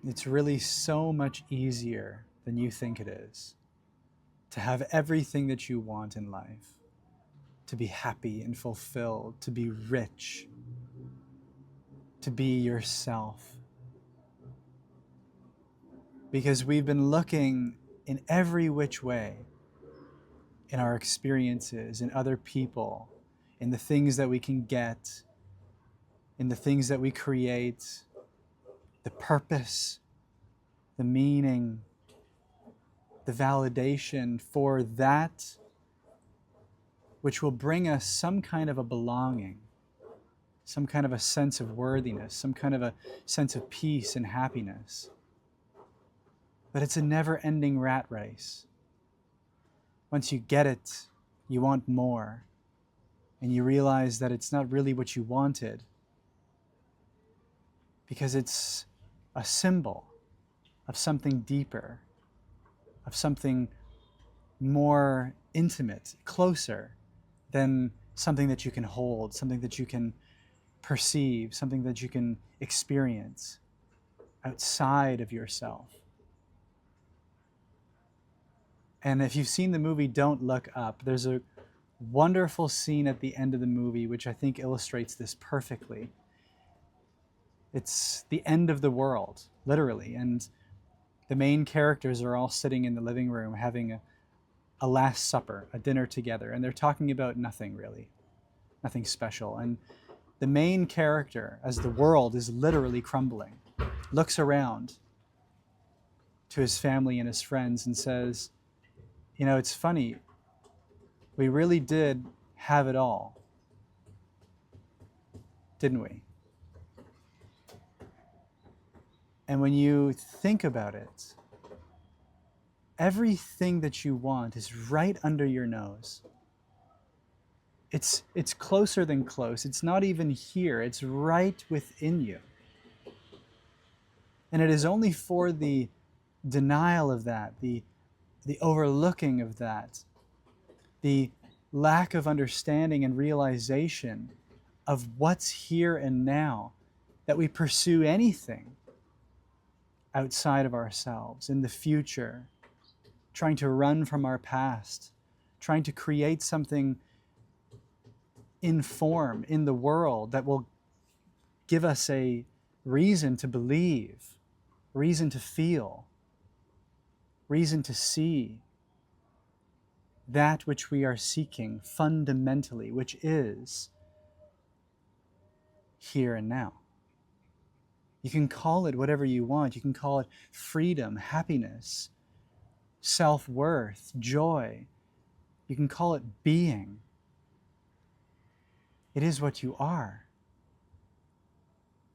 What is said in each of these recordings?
It's really so much easier than you think it is to have everything that you want in life, to be happy and fulfilled, to be rich, to be yourself. Because we've been looking in every which way, in our experiences, in other people, in the things that we can get, in the things that we create, the purpose, the meaning, the validation for that which will bring us some kind of a belonging, some kind of a sense of worthiness, some kind of a sense of peace and happiness. But it's a never-ending rat race. Once you get it, you want more, and you realize that it's not really what you wanted, because it's a symbol of something deeper, of something more intimate, closer than something that you can hold, something that you can perceive, something that you can experience outside of yourself. And if you've seen the movie Don't Look Up, there's a wonderful scene at the end of the movie which I think illustrates this perfectly. It's the end of the world, literally, and the main characters are all sitting in the living room having a last supper, a dinner together, and they're talking about nothing really, nothing special. And the main character, as the world is literally crumbling, looks around to his family and his friends and says, you know, it's funny, we really did have it all, didn't we? And when you think about it, everything that you want is right under your nose. It's closer than close. It's not even here. It's right within you. And it is only for the denial of that, the overlooking of that, the lack of understanding and realization of what's here and now, that we pursue anything outside of ourselves, in the future, trying to run from our past, trying to create something in form, in the world, that will give us a reason to believe, reason to feel, reason to see that which we are seeking fundamentally, which is here and now. You can call it whatever you want. You can call it freedom, happiness, self-worth, joy. You can call it being. It is what you are.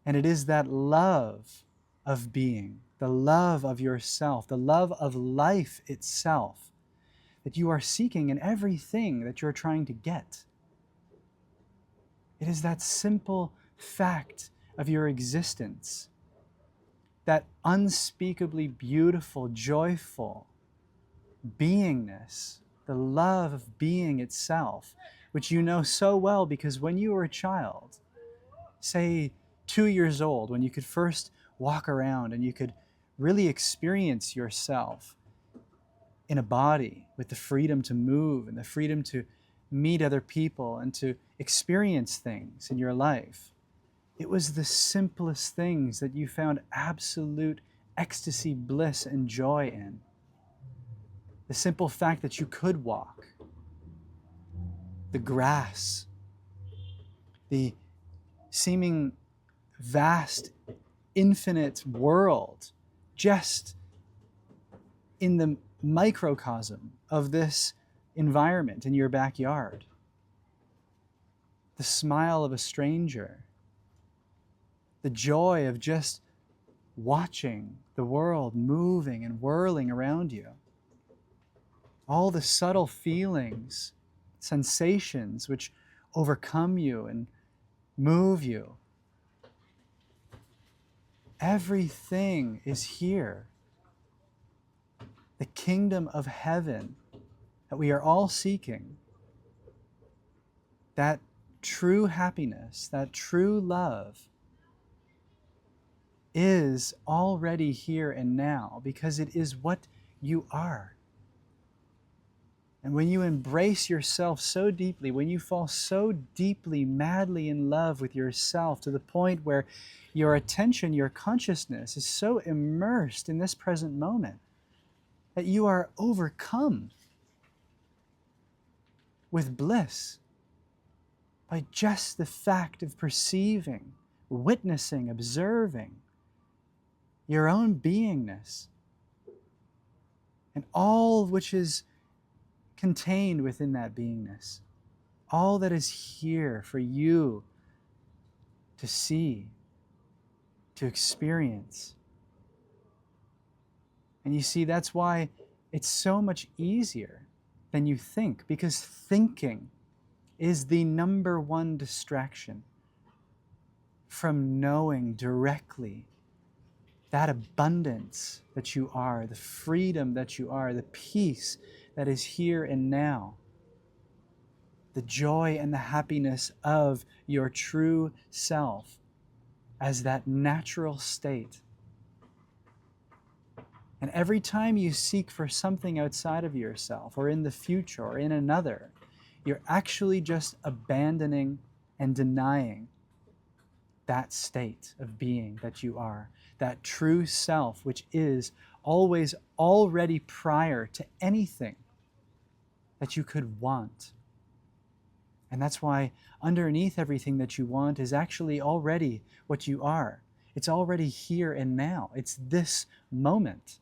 And it is that love of being, the love of yourself, the love of life itself, that you are seeking in everything that you're trying to get. It is that simple fact of your existence, that unspeakably beautiful, joyful beingness, the love of being itself, which you know so well because when you were a child, say 2 years old, when you could first walk around and you could really experience yourself in a body with the freedom to move and the freedom to meet other people and to experience things in your life. It was the simplest things that you found absolute ecstasy, bliss, and joy in. The simple fact that you could walk, the grass, the seeming vast, infinite world, just in the microcosm of this environment in your backyard. The smile of a stranger, the joy of just watching the world moving and whirling around you. All the subtle feelings, sensations which overcome you and move you. Everything is here. The kingdom of heaven that we are all seeking, that true happiness, that true love, is already here and now because it is what you are. And when you embrace yourself so deeply, when you fall so deeply, madly in love with yourself to the point where your attention, your consciousness is so immersed in this present moment that you are overcome with bliss by just the fact of perceiving, witnessing, observing your own beingness and all which is contained within that beingness, all that is here for you to see, to experience. And you see, that's why it's so much easier than you think, because thinking is the number one distraction from knowing directly that abundance that you are, the freedom that you are, the peace that is here and now, the joy and the happiness of your true self as that natural state. And every time you seek for something outside of yourself or in the future or in another, you're actually just abandoning and denying that state of being that you are, that true self which is always already prior to anything that you could want. And that's why underneath everything that you want is actually already what you are. It's already here and now. It's this moment.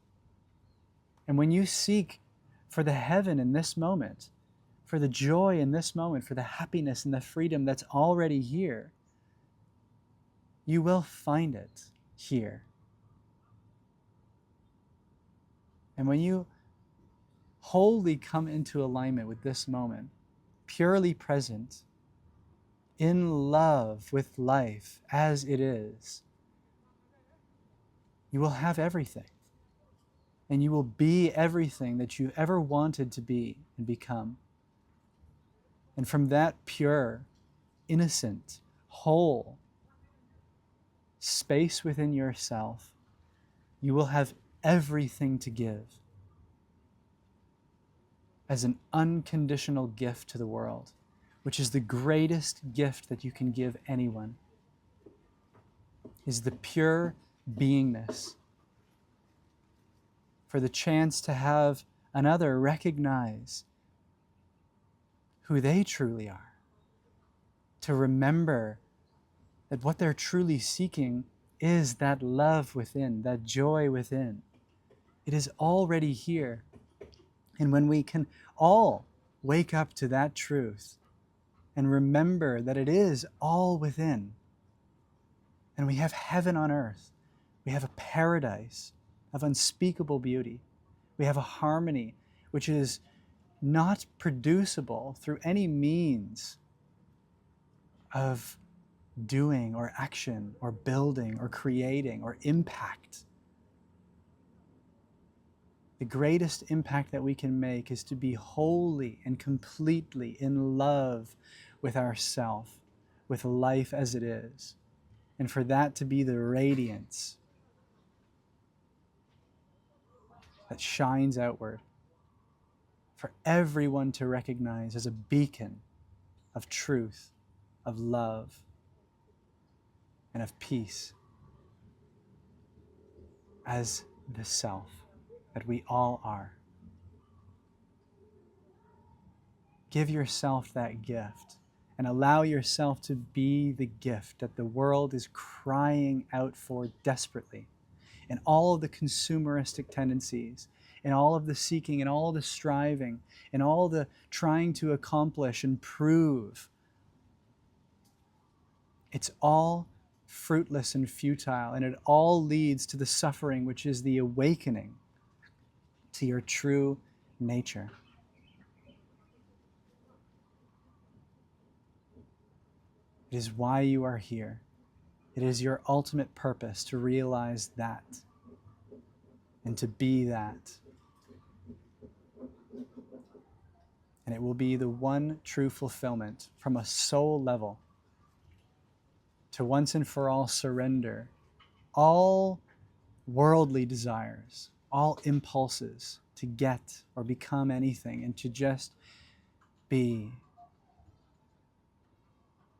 And when you seek for the heaven in this moment, for the joy in this moment, for the happiness and the freedom that's already here, you will find it here. And when you wholly come into alignment with this moment, purely present, in love with life as it is, you will have everything. And you will be everything that you ever wanted to be and become. And from that pure, innocent, whole space within yourself, you will have everything to give as an unconditional gift to the world, which is the greatest gift that you can give anyone, is the pure beingness, for the chance to have another recognize who they truly are, to remember that what they're truly seeking is that love within, that joy within. It is already here. And when we can all wake up to that truth and remember that it is all within, and we have heaven on earth, we have a paradise of unspeakable beauty, we have a harmony which is not producible through any means of doing or action or building or creating or impact. The greatest impact that we can make is to be wholly and completely in love with ourself, with life as it is, and for that to be the radiance that shines outward, for everyone to recognize as a beacon of truth, of love, and of peace, as the self that we all are. Give yourself that gift and allow yourself to be the gift that the world is crying out for desperately. And all of the consumeristic tendencies, and all of the seeking, and all of the striving, and all the trying to accomplish and prove, it's all fruitless and futile, and it all leads to the suffering, which is the awakening to your true nature. It is why you are here. It is your ultimate purpose to realize that and to be that. And it will be the one true fulfillment from a soul level to once and for all surrender all worldly desires, all impulses to get or become anything, and to just be